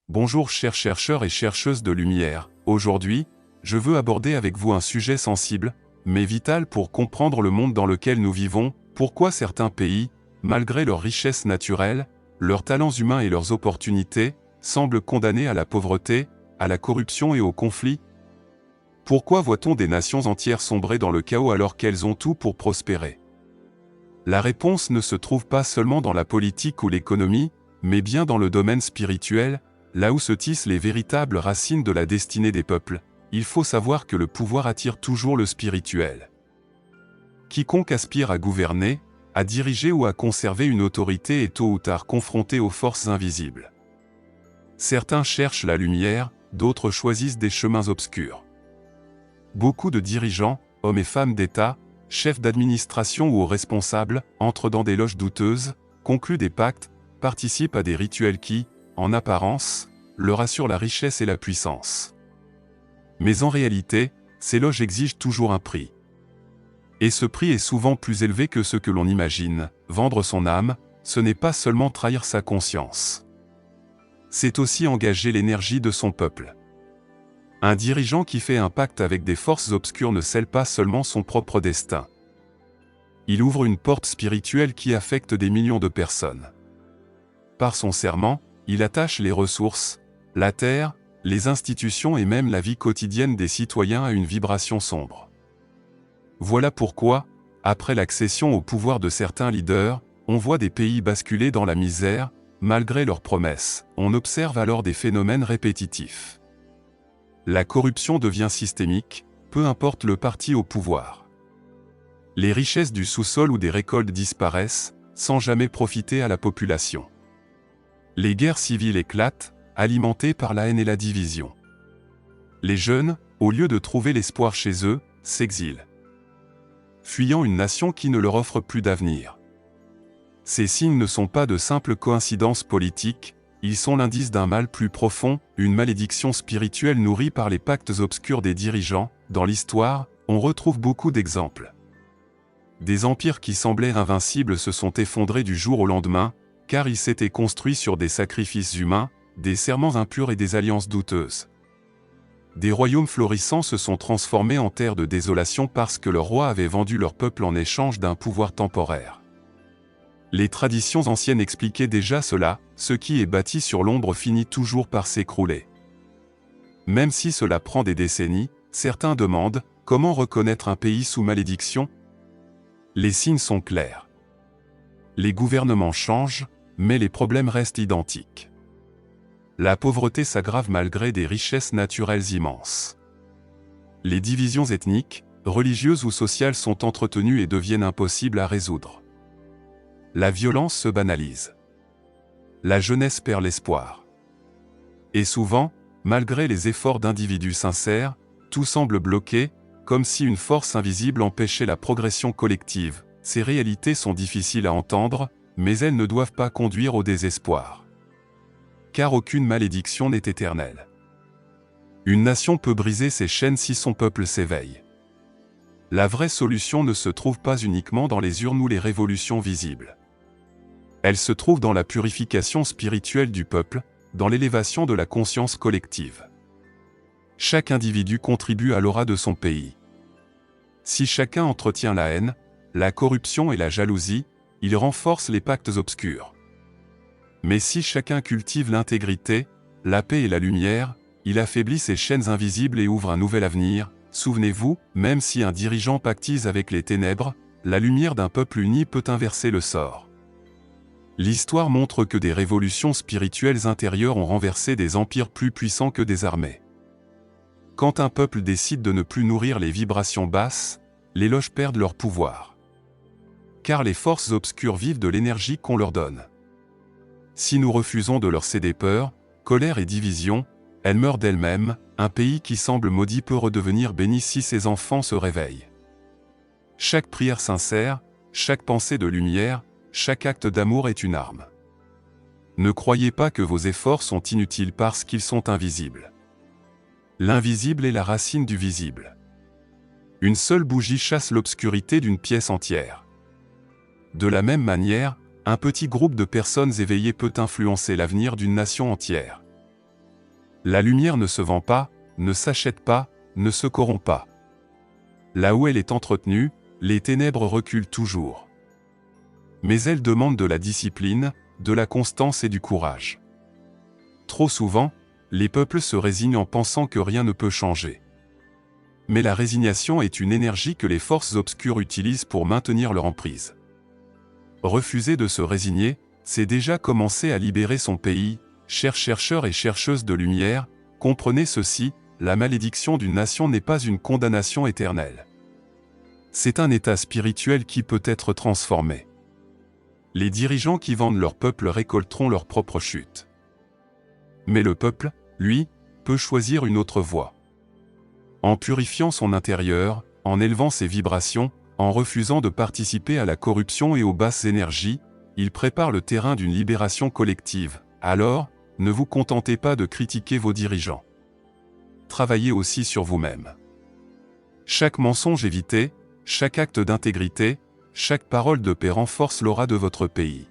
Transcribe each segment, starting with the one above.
Bonjour chers chercheurs et chercheuses de lumière, aujourd'hui, je veux aborder avec vous un sujet sensible, mais vital pour comprendre le monde dans lequel nous vivons, pourquoi certains pays, malgré leurs richesses naturelles, leurs talents humains et leurs opportunités, semblent condamnés à la pauvreté, à la corruption et au conflit. Pourquoi voit-on des nations entières sombrer dans le chaos alors qu'elles ont tout pour prospérer? La réponse ne se trouve pas seulement dans la politique ou l'économie, mais bien dans le domaine spirituel, là où se tissent les véritables racines de la destinée des peuples. Il faut savoir que le pouvoir attire toujours le spirituel. Quiconque aspire à gouverner, à diriger ou à conserver une autorité est tôt ou tard confronté aux forces invisibles. Certains cherchent la lumière, d'autres choisissent des chemins obscurs. Beaucoup de dirigeants, hommes et femmes d'État, chefs d'administration ou responsables, entrent dans des loges douteuses, concluent des pactes, participent à des rituels qui, en apparence, leur assurent la richesse et la puissance. Mais en réalité, ces loges exigent toujours un prix. Et ce prix est souvent plus élevé que ce que l'on imagine. Vendre son âme, ce n'est pas seulement trahir sa conscience. C'est aussi engager l'énergie de son peuple. Un dirigeant qui fait un pacte avec des forces obscures ne scelle pas seulement son propre destin. Il ouvre une porte spirituelle qui affecte des millions de personnes. Par son serment, il attache les ressources, la terre, les institutions et même la vie quotidienne des citoyens à une vibration sombre. Voilà pourquoi, après l'accession au pouvoir de certains leaders, on voit des pays basculer dans la misère, malgré leurs promesses. On observe alors des phénomènes répétitifs. La corruption devient systémique, peu importe le parti au pouvoir. Les richesses du sous-sol ou des récoltes disparaissent, sans jamais profiter à la population. Les guerres civiles éclatent, alimentées par la haine et la division. Les jeunes, au lieu de trouver l'espoir chez eux, s'exilent, fuyant une nation qui ne leur offre plus d'avenir. Ces signes ne sont pas de simples coïncidences politiques, ils sont l'indice d'un mal plus profond, une malédiction spirituelle nourrie par les pactes obscurs des dirigeants. Dans l'histoire, on retrouve beaucoup d'exemples. Des empires qui semblaient invincibles se sont effondrés du jour au lendemain, car ils s'étaient construits sur des sacrifices humains, des serments impurs et des alliances douteuses. Des royaumes florissants se sont transformés en terre de désolation parce que leurs rois avaient vendu leur peuple en échange d'un pouvoir temporaire. Les traditions anciennes expliquaient déjà cela, ce qui est bâti sur l'ombre finit toujours par s'écrouler. Même si cela prend des décennies, certains demandent, comment reconnaître un pays sous malédiction? Les signes sont clairs. Les gouvernements changent, mais les problèmes restent identiques. La pauvreté s'aggrave malgré des richesses naturelles immenses. Les divisions ethniques, religieuses ou sociales sont entretenues et deviennent impossibles à résoudre. La violence se banalise. La jeunesse perd l'espoir. Et souvent, malgré les efforts d'individus sincères, tout semble bloqué, comme si une force invisible empêchait la progression collective. Ces réalités sont difficiles à entendre, mais elles ne doivent pas conduire au désespoir. Car aucune malédiction n'est éternelle. Une nation peut briser ses chaînes si son peuple s'éveille. La vraie solution ne se trouve pas uniquement dans les urnes ou les révolutions visibles. Elle se trouve dans la purification spirituelle du peuple, dans l'élévation de la conscience collective. Chaque individu contribue à l'aura de son pays. Si chacun entretient la haine, la corruption et la jalousie, il renforce les pactes obscurs. Mais si chacun cultive l'intégrité, la paix et la lumière, il affaiblit ces chaînes invisibles et ouvre un nouvel avenir. Souvenez-vous, même si un dirigeant pactise avec les ténèbres, la lumière d'un peuple uni peut inverser le sort. L'histoire montre que des révolutions spirituelles intérieures ont renversé des empires plus puissants que des armées. Quand un peuple décide de ne plus nourrir les vibrations basses, les loges perdent leur pouvoir. Car les forces obscures vivent de l'énergie qu'on leur donne. Si nous refusons de leur céder peur, colère et division, elles meurent d'elles-mêmes. Un pays qui semble maudit peut redevenir béni si ses enfants se réveillent. Chaque prière sincère, chaque pensée de lumière, chaque acte d'amour est une arme. Ne croyez pas que vos efforts sont inutiles parce qu'ils sont invisibles. L'invisible est la racine du visible. Une seule bougie chasse l'obscurité d'une pièce entière. De la même manière, un petit groupe de personnes éveillées peut influencer l'avenir d'une nation entière. La lumière ne se vend pas, ne s'achète pas, ne se corrompt pas. Là où elle est entretenue, les ténèbres reculent toujours. Mais elle demande de la discipline, de la constance et du courage. Trop souvent, les peuples se résignent en pensant que rien ne peut changer. Mais la résignation est une énergie que les forces obscures utilisent pour maintenir leur emprise. Refuser de se résigner, c'est déjà commencer à libérer son pays. Chers chercheurs et chercheuses de lumière, comprenez ceci, la malédiction d'une nation n'est pas une condamnation éternelle. C'est un état spirituel qui peut être transformé. Les dirigeants qui vendent leur peuple récolteront leur propre chute. Mais le peuple, lui, peut choisir une autre voie. En purifiant son intérieur, en élevant ses vibrations, en refusant de participer à la corruption et aux basses énergies, il prépare le terrain d'une libération collective. Alors, ne vous contentez pas de critiquer vos dirigeants. Travaillez aussi sur vous-même. Chaque mensonge évité, chaque acte d'intégrité, chaque parole de paix renforce l'aura de votre pays.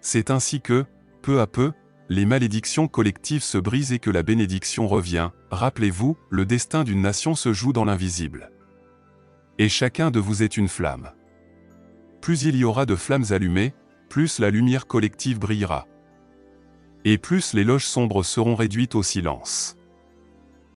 C'est ainsi que, peu à peu, les malédictions collectives se brisent et que la bénédiction revient. Rappelez-vous, le destin d'une nation se joue dans l'invisible. Et chacun de vous est une flamme. Plus il y aura de flammes allumées, plus la lumière collective brillera. Et plus les loges sombres seront réduites au silence.